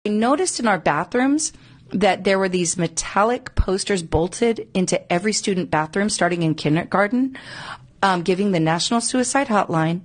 I noticed in our bathrooms that there were these metallic posters bolted into every student bathroom starting in kindergarten, giving the National Suicide Hotline,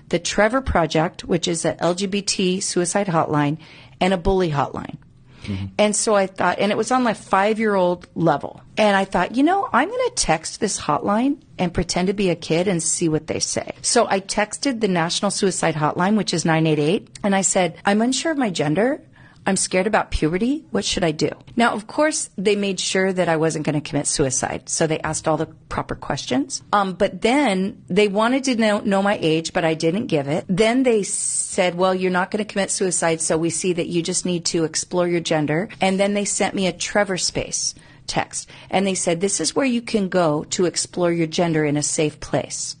the Trevor Project, which is an LGBT suicide hotline, and a bully hotline. Mm-hmm. And so I thought, and it was on my 5-year-old level. And I thought, I'm going to text this hotline and pretend to be a kid and see what they say. So I texted the National Suicide Hotline, which is 988, and I said, I'm unsure of my gender. I'm scared about puberty. What should I do? Now, of course, they made sure that I wasn't going to commit suicide. So they asked all the proper questions. But then they wanted to know my age, but I didn't give it. Then they said, well, you're not going to commit suicide. So we see that you just need to explore your gender. And then they sent me a Trevor Space text. And they said, this is where you can go to explore your gender in a safe place.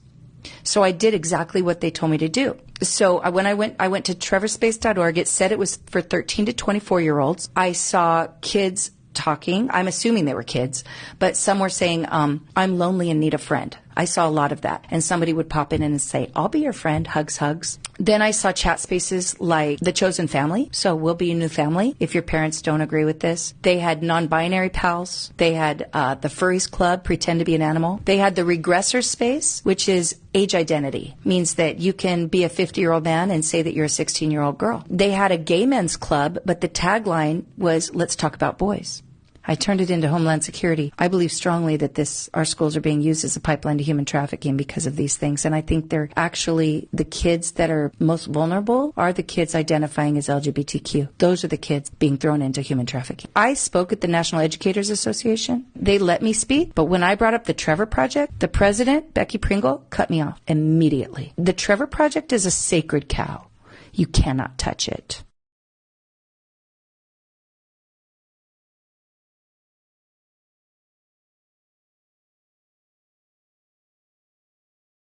So I did exactly what they told me to do. So when I went to trevorspace.org. It said it was for 13 to 24-year-olds. I saw kids talking. I'm assuming they were kids, but some were saying, I'm lonely and need a friend. I saw a lot of that. And somebody would pop in and say, I'll be your friend. Hugs, hugs. Then I saw chat spaces like The Chosen Family. So we'll be a new family if your parents don't agree with this. They had non-binary pals. They had the Furries Club, pretend to be an animal. They had the Regressor Space, which is age identity. Means that you can be a 50-year-old man and say that you're a 16-year-old girl. They had a gay men's club, but the tagline was, let's talk about boys. I turned it into Homeland Security. I believe strongly that our schools are being used as a pipeline to human trafficking because of these things. And I think they're actually the kids that are most vulnerable are the kids identifying as LGBTQ. Those are the kids being thrown into human trafficking. I spoke at the National Educators Association. They let me speak. But when I brought up the Trevor Project, the president, Becky Pringle, cut me off immediately. The Trevor Project is a sacred cow. You cannot touch it.